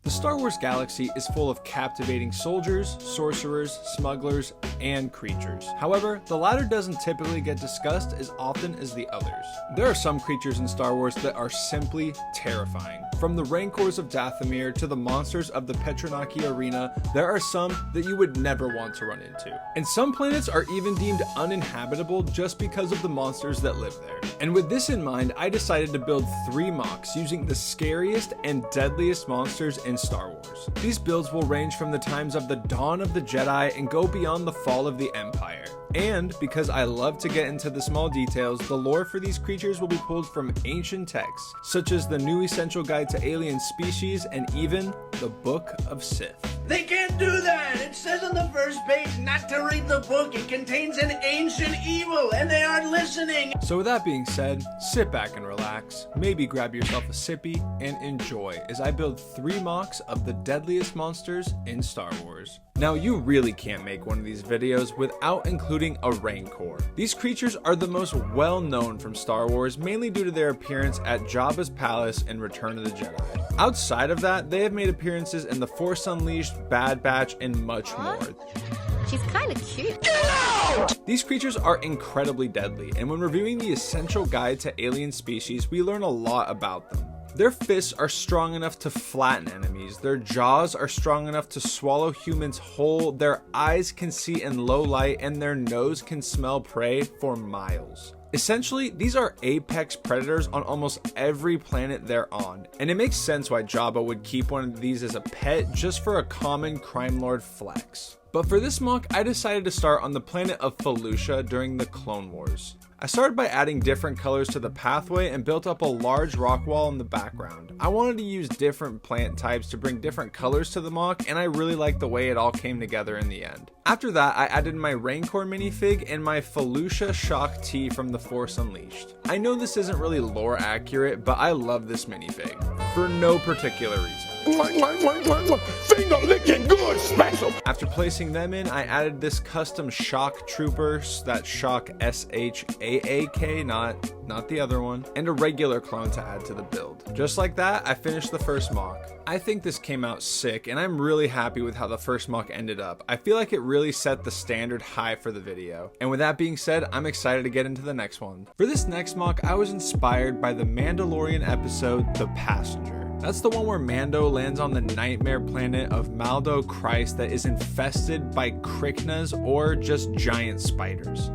The Star Wars galaxy is full of captivating soldiers, sorcerers, smugglers, and creatures. However, the latter doesn't typically get discussed as often as the others. There are some creatures in Star Wars that are simply terrifying. From the rancors of Dathomir to the monsters of the Petronaki Arena, there are some that you would never want to run into. And some planets are even deemed uninhabitable just because of the monsters that live there. And with this in mind, I decided to build 3 Mocs using the scariest and deadliest monsters in Star Wars. These builds will range from the times of the dawn of the Jedi and go beyond the fall of the Empire. And because I love to get into the small details, the lore for these creatures will be pulled from ancient texts, such as the New Essential Guide to Alien Species and even the Book of Sith. They can't do that! It says on the first page not to read the book. It contains an ancient evil, and they aren't listening! So with that being said, sit back and relax, maybe grab yourself a sippy, and enjoy as I build 3 Mocs of the deadliest monsters in Star Wars. Now you really can't make one of these videos without including a rancor. These creatures are the most well known from Star Wars, mainly due to their appearance at Jabba's palace in Return of the Jedi. Outside of that, they have made appearances in The Force Unleashed, Bad Batch, and much more. She's kinda cute. Get out! These creatures are incredibly deadly, and when reviewing the Essential Guide to Alien Species, we learn a lot about them. Their fists are strong enough to flatten enemies, their jaws are strong enough to swallow humans whole, their eyes can see in low light, and their nose can smell prey for miles. Essentially, these are apex predators on almost every planet they're on, and it makes sense why Jabba would keep one of these as a pet just for a common crime lord flex. But for this Moc, I decided to start on the planet of Felucia during the Clone Wars. I started by adding different colors to the pathway and built up a large rock wall in the background. I wanted to use different plant types to bring different colors to the Moc, and I really liked the way it all came together in the end. After that, I added my Rancor minifig and my Felucia Shock T from The Force Unleashed. I know this isn't really lore accurate, but I love this minifig, for no particular reason. Finger licking good special! After placing them in, I added this custom Shock Trooper, that Shock SHAAK, not the other one, and a regular clone to add to the build. Just like that, I finished the first Moc. I think this came out sick, and I'm really happy with how the first Moc ended up. I feel like it really set the standard high for the video. And with that being said, I'm excited to get into the next one. For this next Moc, I was inspired by the Mandalorian episode, The Passenger. That's the one where Mando lands on the nightmare planet of Maldo Christ that is infested by kryknas or just giant spiders.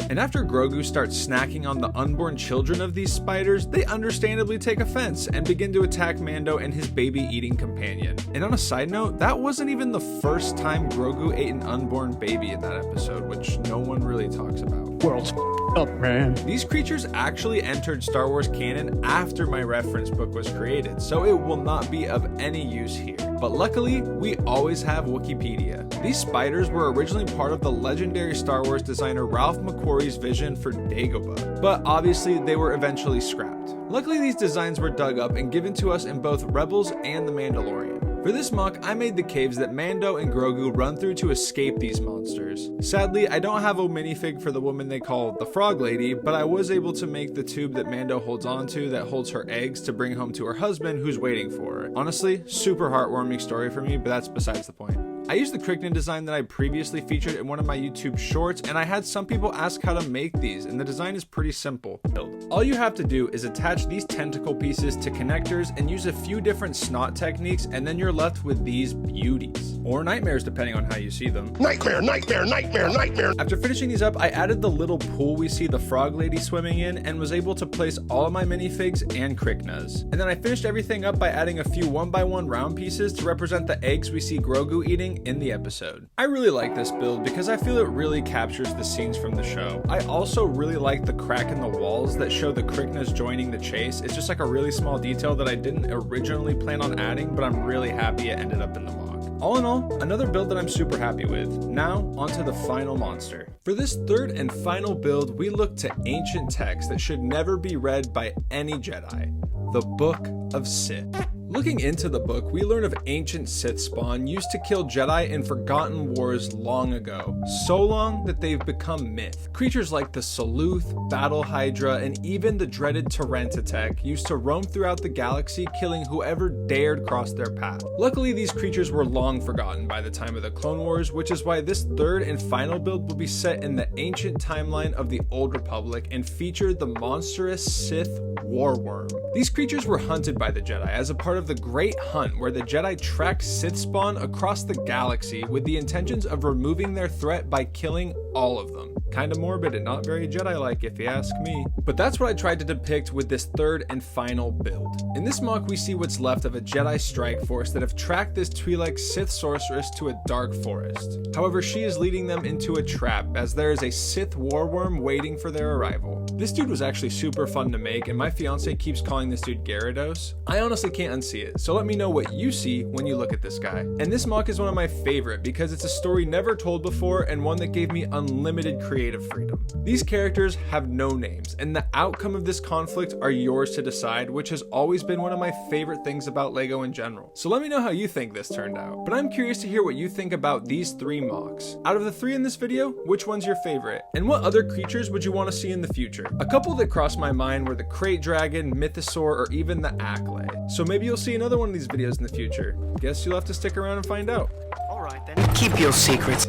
And after Grogu starts snacking on the unborn children of these spiders, they understandably take offense and begin to attack Mando and his baby-eating companion. And on a side note, that wasn't even the first time Grogu ate an unborn baby in that episode, which no one really talks about. World's up, man. These creatures actually entered Star Wars canon after my reference book was created, so it will not be of any use here. But luckily, we always have Wikipedia. These spiders were originally part of the legendary Star Wars designer Ralph McQuarrie's vision for Dagobah, but obviously they were eventually scrapped. Luckily, these designs were dug up and given to us in both Rebels and The Mandalorian. For this Moc, I made the caves that Mando and Grogu run through to escape these monsters. Sadly, I don't have a minifig for the woman they call the Frog Lady, but I was able to make the tube that Mando holds onto that holds her eggs to bring home to her husband who's waiting for her. Honestly, super heartwarming story for me, but that's besides the point. I used the krykna design that I previously featured in one of my YouTube shorts, and I had some people ask how to make these, and the design is pretty simple. All you have to do is attach these tentacle pieces to connectors and use a few different snot techniques, and then you're left with these beauties. Or nightmares, depending on how you see them. Nightmare, nightmare, nightmare, nightmare! After finishing these up, I added the little pool we see the Frog Lady swimming in, and was able to place all of my minifigs and kryknas. And then I finished everything up by adding a few 1x1 round pieces to represent the eggs we see Grogu eating in the episode. I really like this build because I feel it really captures the scenes from the show. I also really like the crack in the walls that show the kryknas joining the chase. It's just like a really small detail that I didn't originally plan on adding, but I'm really happy it ended up in the Moc. All in all, another build that I'm super happy with. Now, onto the final monster. For this third and final build, we look to ancient texts that should never be read by any Jedi. The Book of Sith. Looking into the book, we learn of ancient Sith spawn used to kill Jedi in forgotten wars long ago, so long that they've become myth. Creatures like the Saleuth, Battle Hydra, and even the dreaded TheCantinatop used to roam throughout the galaxy, killing whoever dared cross their path. Luckily, these creatures were long forgotten by the time of the Clone Wars, which is why this third and final build will be set in the ancient timeline of the Old Republic and feature the monstrous Sith Warworm. These creatures were hunted by the Jedi as a part of the Great Hunt, where the Jedi tracked Sith spawn across the galaxy with the intentions of removing their threat by killing all of them. Kinda morbid and not very Jedi-like if you ask me. But that's what I tried to depict with this third and final build. In this mock, we see what's left of a Jedi strike force that have tracked this Twi'lek Sith sorceress to a dark forest. However, she is leading them into a trap as there is a Sith Warworm waiting for their arrival. This dude was actually super fun to make, and my fiance keeps calling this dude Gyarados. I honestly can't unsee it, so let me know what you see when you look at this guy. And this mock is one of my favorite because it's a story never told before and one that gave me unlimited creative freedom. These characters have no names, and the outcome of this conflict are yours to decide, which has always been one of my favorite things about LEGO in general. So let me know how you think this turned out. But I'm curious to hear what you think about these 3 mocks. Out of the 3 in this video, which one's your favorite? And what other creatures would you want to see in the future? A couple that crossed my mind were the Crate Dragon, Mythosaur, or even the Acklay. So maybe you'll see another one of these videos in the future. Guess you'll have to stick around and find out. Alright then, keep your secrets.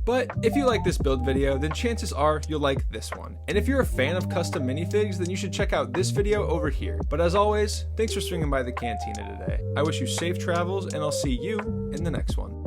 But if you like this build video, then chances are you'll like this one. And if you're a fan of custom minifigs, then you should check out this video over here. But as always, thanks for swinging by the Cantina today. I wish you safe travels, and I'll see you in the next one.